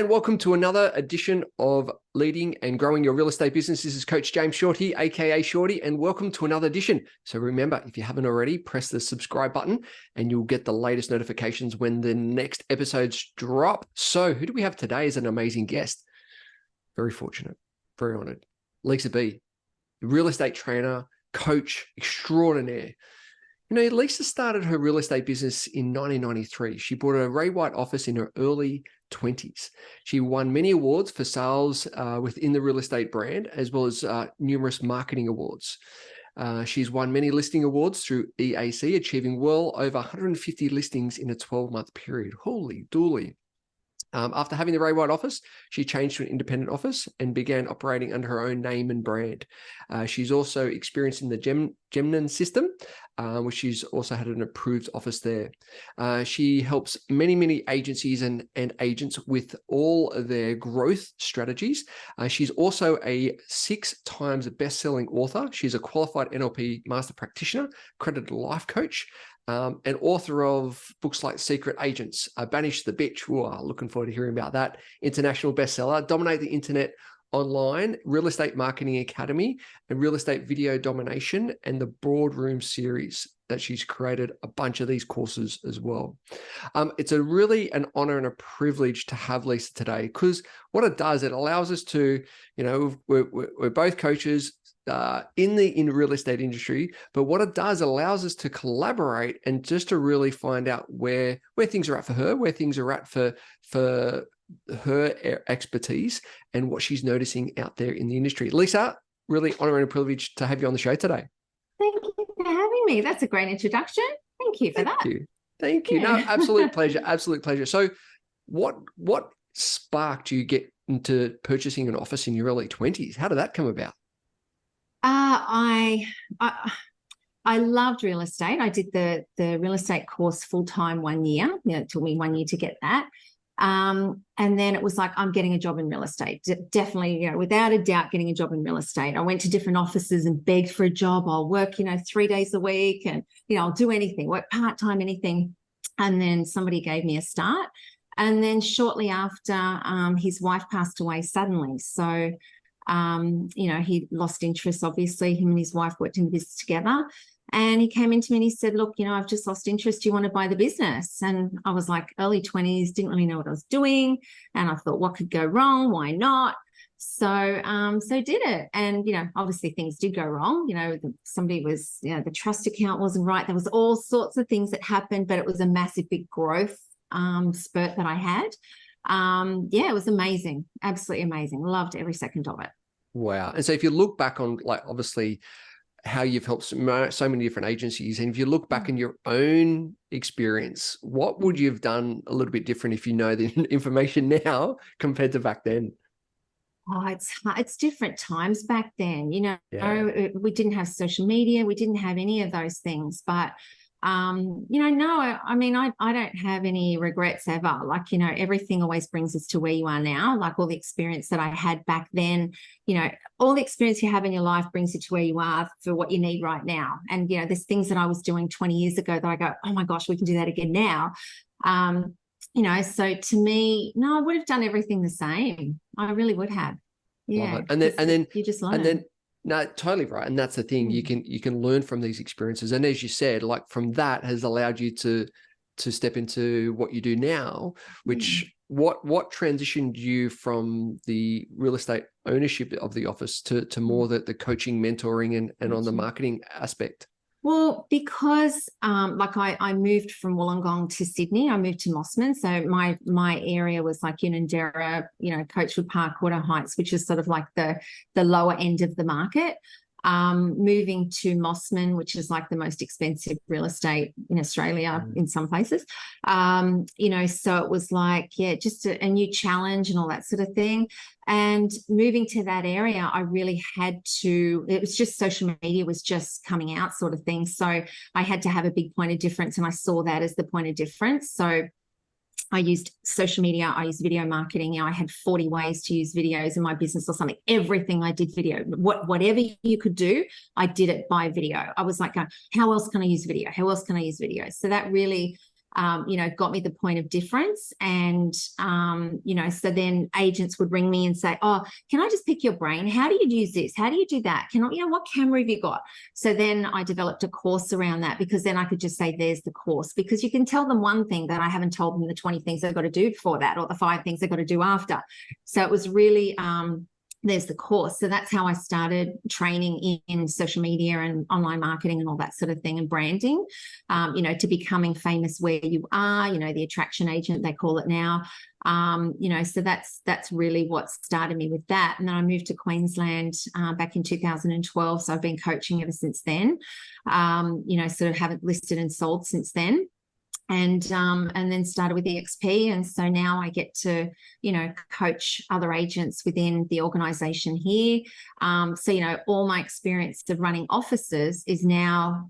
G'day and welcome to another edition of Leading and Growing Your Real Estate Business. This is Coach James Shorty, aka Shorty, and welcome to another edition. So remember, if you haven't already, press the subscribe button and you'll get the latest notifications when the next episodes drop. So who do we have today as an amazing guest? Very fortunate, very honored. Lisa B, real estate trainer, coach extraordinaire. You know, Lisa started her real estate business in 1993. She bought a Ray White office in her early 20s. She won many awards for sales within the real estate brand, as well as numerous marketing awards. She's won many listing awards through EAC, achieving well over 150 listings in a 12-month period. Holy dooly. After having the Ray White office, she changed to an independent office and began operating under her own name and brand. She's also experienced in the Gemnin system, which she's also had an approved office there. She helps many agencies and agents with all of their growth strategies. She's also a 6 times best-selling author. She's a qualified NLP master practitioner, accredited life coach, and author of books like Secret Agents, Banish the Bitch. Ooh, looking forward to hearing about that. International bestseller, Dominate the Internet Online, Real Estate Marketing Academy, and Real Estate Video Domination, and the Boardroom series that she's created a bunch of these courses as well. It's a really an honor and a privilege to have Lisa today, because what it does, it allows us to, you know, we're both coaches in the real estate industry, but what it does, it allows us to collaborate and just to really find out where things are at for her, where things are at for her expertise, and what she's noticing out there in the industry. Lisa, really honor and a privilege to have you on the show today. Thank you for having me. That's a great introduction. Thank you for that. Thank you. No, absolute pleasure. Absolute pleasure. So what sparked you get into purchasing an office in your early 20s? How did that come about? I loved real estate. I did the real estate course full-time 1 year. You know, it took me 1 year to get that. And then it was like, I'm getting a job in real estate. Definitely, you know, without a doubt, getting a job in real estate. I went to different offices and begged for a job. I'll work, 3 days a week, and, I'll do anything, work part-time, anything. And then somebody gave me a start. And then shortly after, his wife passed away suddenly. So he lost interest, obviously. Him and his wife worked in the business together. And he came into me and he said, look, I've just lost interest. Do you want to buy the business? And I was like early 20s, didn't really know what I was doing. And I thought, what could go wrong? Why not? So did it. And, obviously things did go wrong. Somebody was, the trust account wasn't right. There was all sorts of things that happened, but it was a massive, big growth spurt that I had. It was amazing. Absolutely amazing. Loved every second of it. Wow. And so if you look back on, like, obviously how you've helped so many different agencies, and if you look back in your own experience, what would you have done a little bit different if you know the information now compared to back then? Oh, it's different times back then. We didn't have social media. We didn't have any of those things, but no, I mean, I don't have any regrets ever. Like, everything always brings us to where you are now. Like, all the experience that I had back then, all the experience you have in your life brings you to where you are for what you need right now. And, there's things that I was doing 20 years ago that I go, oh my gosh, we can do that again now. So to me, no, I would have done everything the same. I really would have. Yeah. And then you just learn. No, totally right. And that's the thing. You can learn from these experiences. And as you said, like, from that has allowed you to step into what you do now, which what transitioned you from the real estate ownership of the office to more the coaching, mentoring, and on the marketing aspect? Well, because I moved from Wollongong to Sydney. I moved to Mossman. So my area was like Unanderra, Coachwood Park, Water Heights, which is sort of like the lower end of the market. Moving to Mossman, which is like the most expensive real estate in Australia in some places. So it was like, just a new challenge and all that sort of thing. And moving to that area, I really had to, it was just social media was just coming out sort of thing. So I had to have a big point of difference, and I saw that as the point of difference. So I used social media. I used video marketing. I had 40 ways to use videos in my business or something. Everything I did video. Whatever you could do, I did it by video. I was like, how else can I use video? How else can I use video? So that really got me the point of difference. And, so then agents would ring me and say, oh, can I just pick your brain? How do you use this? How do you do that? What camera have you got? So then I developed a course around that, because then I could just say, there's the course, because you can tell them one thing, that I haven't told them the 20 things they've got to do before that, or the 5 things they've got to do after. So it was really, there's the course. So that's how I started training in social media and online marketing and all that sort of thing, and branding, to becoming famous where you are, the attraction agent, they call it now. So that's really what started me with that. And then I moved to Queensland back in 2012. So I've been coaching ever since then, sort of haven't listed and sold since then. And then started with EXP. And so now I get to, coach other agents within the organization here. So, all my experience of running offices is now,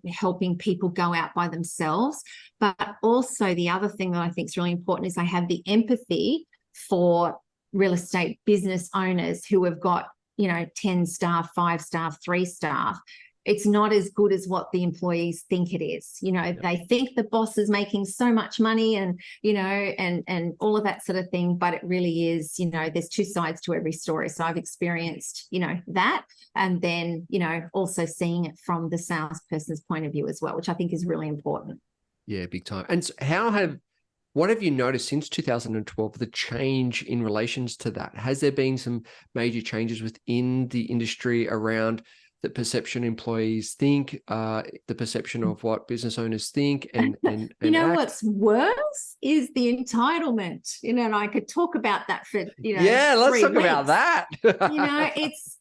helping people go out by themselves. But also the other thing that I think is really important is I have the empathy for real estate business owners who have got, 10 staff, 5 staff, 3 staff. It's not as good as what the employees think it is. They think the boss is making so much money and, and all of that sort of thing, but it really is, there's 2 sides to every story. So I've experienced, that, and then, also seeing it from the salesperson's point of view as well, which I think is really important. Yeah, big time. And so what have you noticed since 2012, the change in relations to that? Has there been some major changes within the industry around the perception employees think, the perception of what business owners think, and what's worse is the entitlement. And I could talk about that for let's talk about that. It's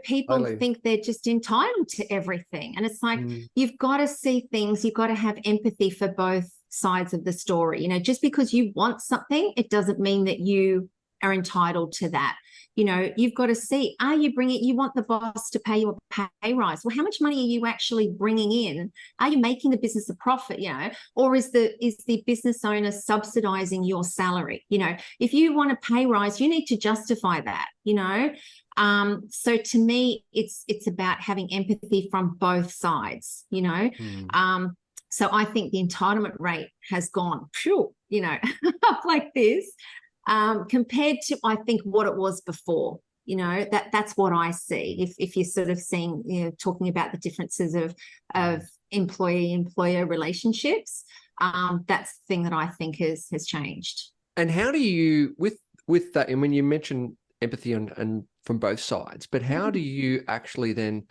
people Totally. think they're just entitled to everything, and it's like you've got to see things. You've got to have empathy for both sides of the story. Just because you want something, it doesn't mean that you are entitled to that. You've got to see, you want the boss to pay you a pay rise. Well, how much money are you actually bringing in? Are you making the business a profit, or is the business owner subsidizing your salary? If you want a pay rise, you need to justify that, So to me, it's about having empathy from both sides, So I think the entitlement rate has gone, up like this. Compared to, I think, what it was before, that's what I see. If you're sort of seeing, talking about the differences of employee-employer relationships, that's the thing that I think has changed. And how do you, with that, and when you mention empathy and from both sides, but how do you actually then,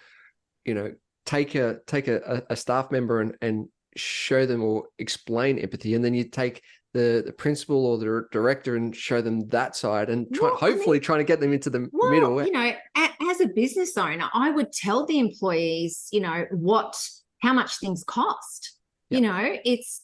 take a staff member and show them or explain empathy, and then you take the principal or the director and show them that side, and hopefully trying to get them into the middle. As a business owner, I would tell the employees, how much things cost. Yep.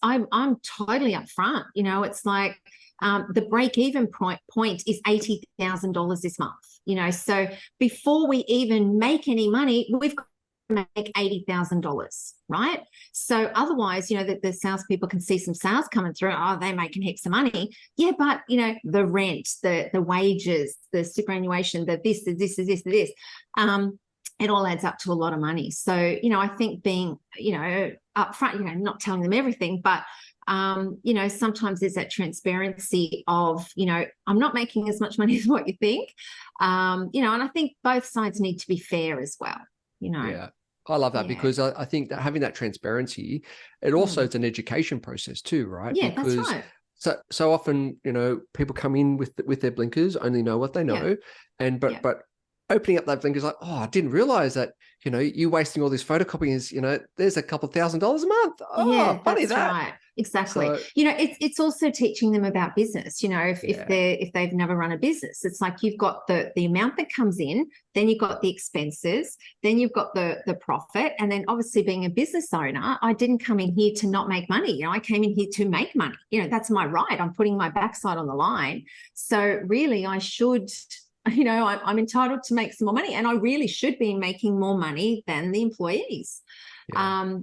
I'm totally upfront. It's like the break-even point is $80,000 this month. So before we even make any money, we've got make $80,000, right? So otherwise, the salespeople can see some sales coming through. Oh, they're making heaps of money. Yeah, but the rent, the wages, the superannuation, the this, it all adds up to a lot of money. So I think being upfront, not telling them everything, but sometimes there's that transparency of I'm not making as much money as what you think, and I think both sides need to be fair as well. Yeah, I love that, because I think that having that transparency, it also it's an education process too, right? Yeah, because that's right. So often, people come in with their blinkers, only know what they know, but opening up that blinkers, like, oh, I didn't realize that, you wasting all this photocopying there's a couple $1,000s a month. Oh, yeah, funny that's that. right. Exactly. So, it's also teaching them about business. If they've never run a business, it's like you've got the amount that comes in, then you've got the expenses, then you've got the profit, and then obviously being a business owner, I didn't come in here to not make money. I came in here to make money. That's my right. I'm putting my backside on the line. So really, I should. I'm entitled to make some more money, and I really should be making more money than the employees. Yeah.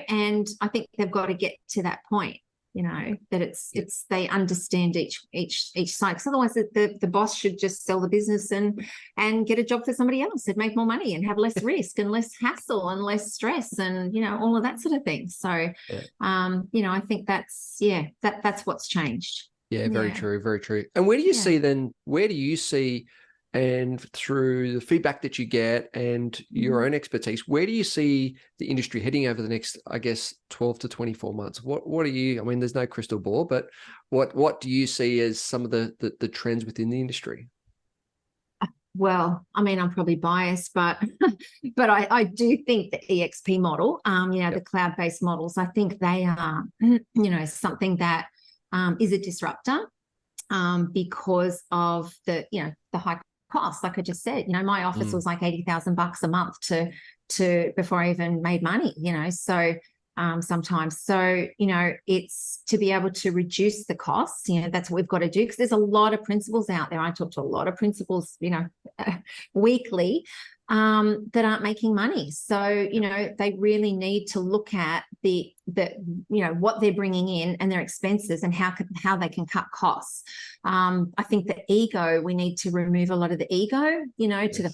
And I think they've got to get to that point. that it's they understand each side, because otherwise the boss should just sell the business and get a job for somebody else and make more money and have less risk and less hassle and less stress and all of that sort of thing. So I think that's what's changed. Very true, very true. And where do you see and through the feedback that you get and your own expertise, where do you see the industry heading over the next, I guess, 12 to 24 months? What are you, I mean, there's no crystal ball, but what do you see as some of the trends within the industry? Well, I mean, I'm probably biased, but I do think the EXP model, the cloud-based models, I think they are, something that is a disruptor because of the high cost. Like I just said, my office was like $80,000 a month to before I even made money, so sometimes. So, it's to be able to reduce the costs, that's what we've got to do, because there's a lot of principals out there. I talk to a lot of principals, weekly, that aren't making money. So, they really need to look at the what they're bringing in and their expenses and how they can cut costs. I think the ego, we need to remove a lot of the ego, to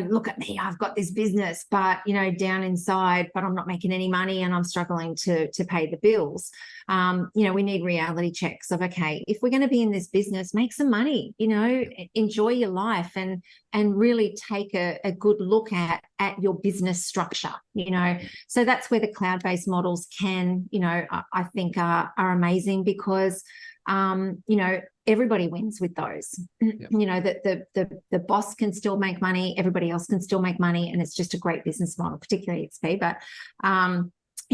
look at me, I've got this business, but, down inside, but I'm not making any money and I'm struggling to pay the bills. We need reality checks of, okay, if we're going to be in this business, make some money, enjoy your life and really take a good look at your business structure, So that's where the cloud-based models can, I think are amazing, because, everybody wins with those. The boss can still make money, everybody else can still make money, and it's just a great business model, particularly XP. But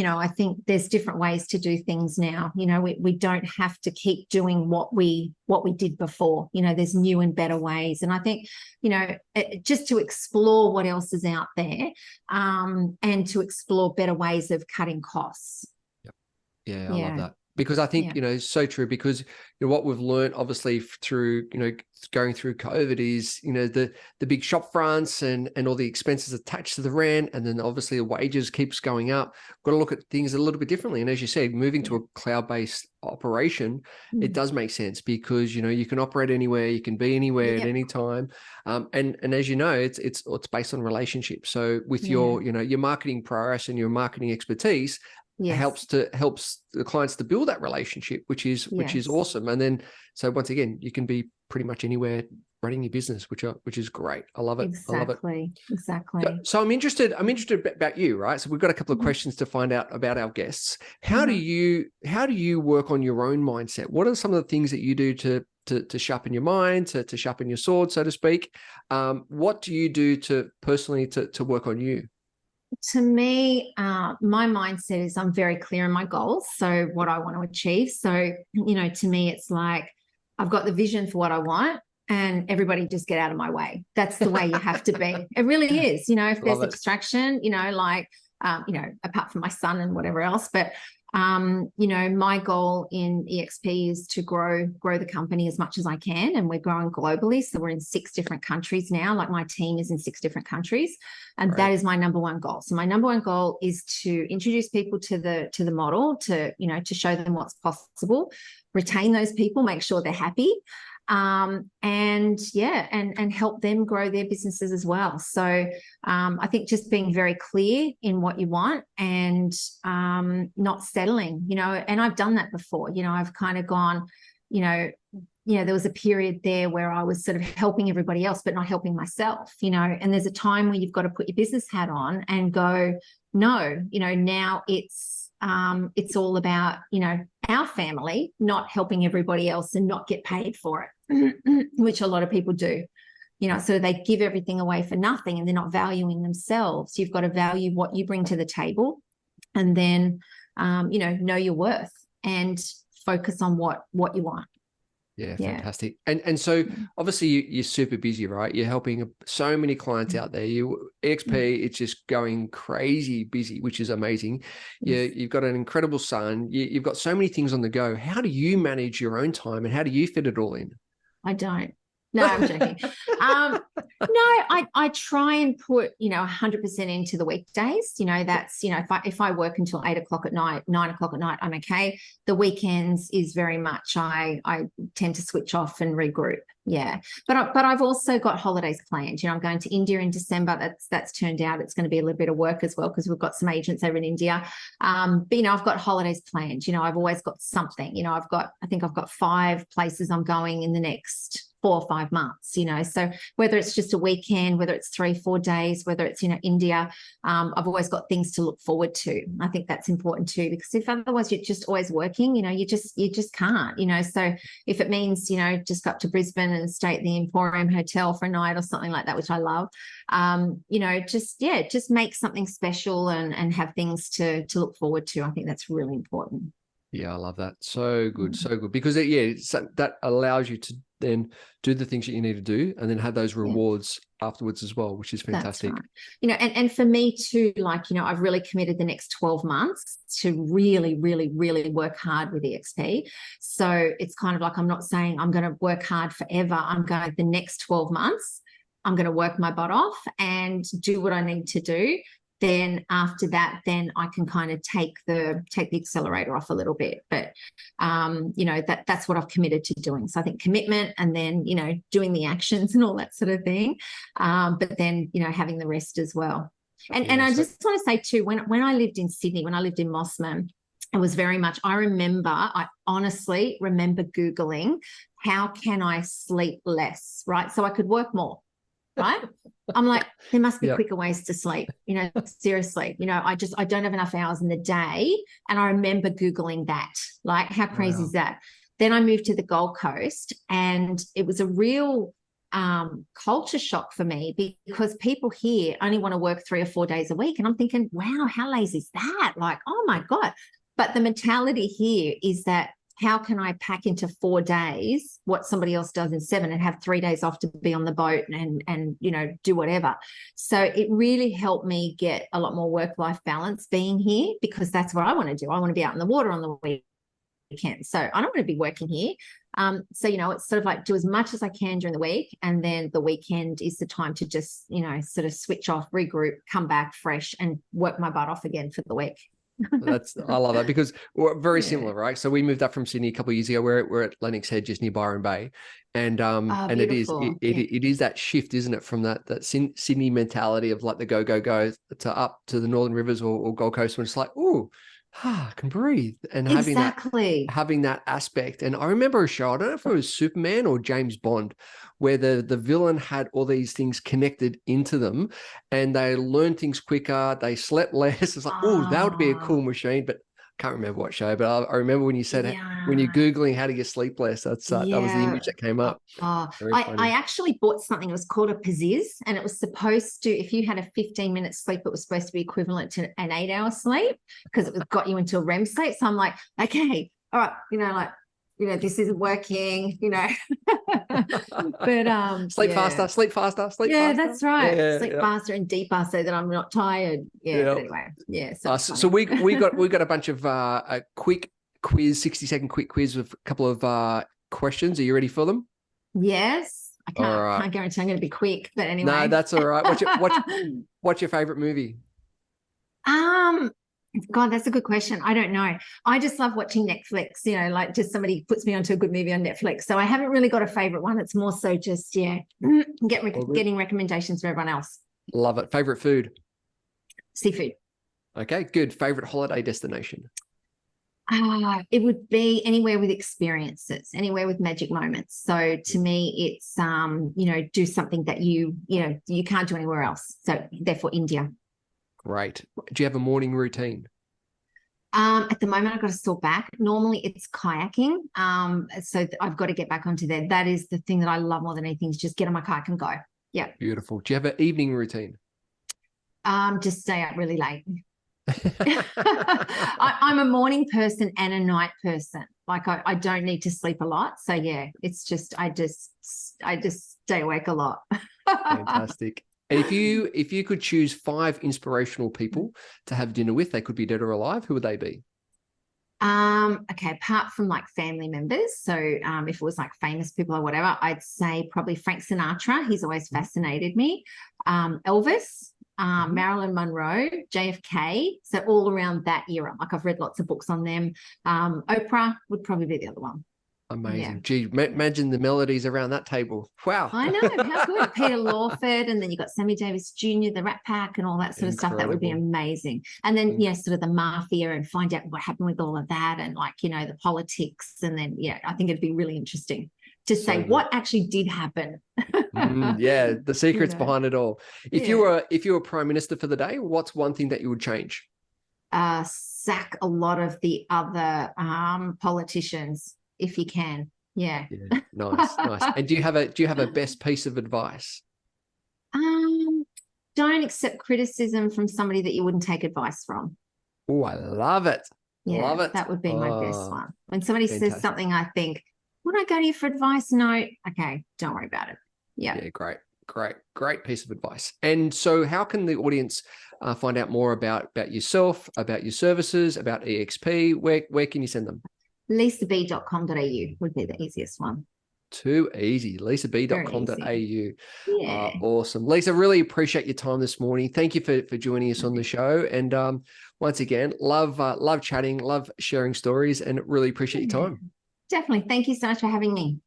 I think there's different ways to do things now. We don't have to keep doing what we did before. There's new and better ways. And I think, just to explore what else is out there, and to explore better ways of cutting costs. Yeah, I love that. Because I think, it's so true, because what we've learned obviously through, going through COVID is, the big shop fronts and all the expenses attached to the rent. And then obviously the wages keeps going up. Got to look at things a little bit differently. And as you said, moving to a cloud-based operation, it does make sense, because, you can operate anywhere, you can be anywhere at any time. And as it's based on relationships. So with your marketing prowess and your marketing expertise, helps the clients to build that relationship, which is awesome. And then, so once again, you can be pretty much anywhere running your business, which is great. I love it. Exactly. So I'm interested about you, right? So we've got a couple of questions to find out about our guests. How do you work on your own mindset? What are some of the things that you do to sharpen your mind, to sharpen your sword, so to speak? What do you do to personally to work on you? To me, my mindset is I'm very clear on my goals, so what I want to achieve. So, to me, it's like I've got the vision for what I want, and everybody just get out of my way. That's the way you have to be. It really is. If there's a distraction, apart from my son and whatever else, but my goal in EXP is to grow the company as much as I can, and we're growing globally. So we're in 6 different countries now. Like, my team is in 6 different countries, and that is my number one goal. So my number one goal is to introduce people to the model, to show them what's possible, retain those people, make sure they're happy, and help them grow their businesses as well. So I think just being very clear in what you want, and not settling, and I've done that before. I've kind of gone, there was a period there where I was sort of helping everybody else, but not helping myself, and there's a time where you've got to put your business hat on and go, no, now it's all about, our family, not helping everybody else and not get paid for it, which a lot of people do. So they give everything away for nothing, and they're not valuing themselves. You've got to value what you bring to the table, and then, know your worth and focus on what you want. Yeah, fantastic. And so obviously you're super busy, right? You're helping so many clients out there. EXP, it's just going crazy busy, which is amazing. You've got an incredible son. You've got so many things on the go. How do you manage your own time, and how do you fit it all in? I don't. No, I'm joking. I try and put, 100% into the weekdays. That's, if I work until 8 o'clock at night, 9 o'clock at night, I'm okay. The weekends is very much, I tend to switch off and regroup. Yeah. But I've also got holidays planned. I'm going to India in December. That's turned out it's going to be a little bit of work as well, because we've got some agents over in India. But, I've got holidays planned. I've always got something. I think I've got 5 places I'm going in the next 4 or 5 months, so whether it's just a weekend, whether it's 3-4 days, whether it's, India, I've always got things to look forward to. I think that's important too, because if otherwise you're just always working, you just can't, so if it means, just go up to Brisbane and stay at the Emporium Hotel for a night or something like that, which I love, just make something special and have things to look forward to. I think that's really important. Yeah, I love that. So good, so good. Because that allows you to then do the things that you need to do and then have those rewards afterwards as well, which is fantastic. That's right. And for me too, I've really committed the next 12 months to really, really, really work hard with EXP. So it's kind of like, I'm not saying I'm going to work hard forever. I'm going the next 12 months, I'm going to work my butt off and do what I need to do. Then after that, then I can kind of take the accelerator off a little bit. But, that's what I've committed to doing. So I think commitment and then, doing the actions and all that sort of thing. But then, having the rest as well. And I just want to say too, when I lived in Sydney, when I lived in Mossman, it was very much, I honestly remember Googling, how can I sleep less, right? So I could work more. Right. I'm like, there must be quicker ways to sleep, seriously, I don't have enough hours in the day. And I remember Googling that, like, how crazy is that? Then I moved to the Gold Coast and it was a real culture shock for me, because people here only want to work 3 or 4 days a week. And I'm thinking, wow, how lazy is that? Like, oh my God. But the mentality here is that, how can I pack into 4 days what somebody else does in 7 and have 3 days off to be on the boat and do whatever. So it really helped me get a lot more work-life balance being here, because that's what I want to do. I want to be out in the water on the weekend. So I don't want to be working here. So, it's sort of like do as much as I can during the week. And then the weekend is the time to just, sort of switch off, regroup, come back fresh and work my butt off again for the week. I love that, because we're very similar, right? So we moved up from Sydney a couple of years ago. We're at Lennox Head, just near Byron Bay, and and it is that shift, isn't it, from that Sydney mentality of like the go to up to the Northern Rivers or Gold Coast, when it's like, oh, I can breathe, and having that aspect. And I remember a show, I don't know if it was Superman or James Bond, where the villain had all these things connected into them and they learned things quicker, they slept less. It's like, oh, that would be a cool machine. But I can't remember what show, but I remember when you said when you're Googling how to get sleep less, that was the image that came up. I actually bought something. It was called a Paziz, and it was supposed to, if you had a 15-minute sleep, it was supposed to be equivalent to an 8-hour sleep, because it got you into a REM state. So I'm like, okay, all right, this isn't working, but sleep faster, sleep faster. That's right. Sleep faster and deeper so that I'm not tired. But anyway, so we got a bunch of a quick quiz, 60-second quick quiz with a couple of questions. Are you ready for them? Yes. I can't guarantee I'm going to be quick, but anyway. No, that's all right. What's your favorite movie? God, that's a good question. I don't know. I just love watching Netflix, like just somebody puts me onto a good movie on Netflix. So I haven't really got a favorite one. It's more so just, getting recommendations from everyone else. Love it. Favorite food? Seafood. Okay, good. Favorite holiday destination? It would be anywhere with experiences, anywhere with magic moments. So to me, it's, do something that you can't do anywhere else. So therefore India. Great. Do you have a morning routine? At the moment, I've got a sore back. Normally it's kayaking. So I've got to get back onto that. That is the thing that I love more than anything, is just get on my kayak and go. Yeah. Beautiful. Do you have an evening routine? Just stay up really late. I'm a morning person and a night person. Like I don't need to sleep a lot. So yeah, it's just, I just stay awake a lot. Fantastic. And if you could choose 5 inspirational people to have dinner with, they could be dead or alive, who would they be? Okay, apart from like family members, so if it was like famous people or whatever, I'd say probably Frank Sinatra. He's always fascinated me. Elvis, Marilyn Monroe, JFK. So all around that era. Like I've read lots of books on them. Oprah would probably be the other one. Amazing. Yeah. Gee, imagine the melodies around that table. Wow. I know, how good. Peter Lawford, and then you got Sammy Davis Jr., the Rat Pack, and all that sort of stuff. That would be amazing. And then, sort of the mafia, and find out what happened with all of that, and like, the politics. And then, I think it'd be really interesting to say what actually did happen. Yeah, the secrets behind it all. If you were Prime Minister for the day, what's one thing that you would change? Sack a lot of the other politicians if you can. Yeah. Nice. And do you have a best piece of advice? Don't accept criticism from somebody that you wouldn't take advice from. Oh, I love it. Love it. That would be my best one. When somebody says something, I think, would I go to you for advice? No. Okay, don't worry about it. Yeah. Yeah, great piece of advice. And so how can the audience find out more about yourself, about your services, about EXP? Where can you send them? lisab.com.au would be the easiest one. Too easy. lisab.com.au. Yeah. Awesome. Lisa, really appreciate your time this morning. Thank you for joining us on the show. And once again, love chatting, love sharing stories, and really appreciate your time. Definitely. Thank you so much for having me.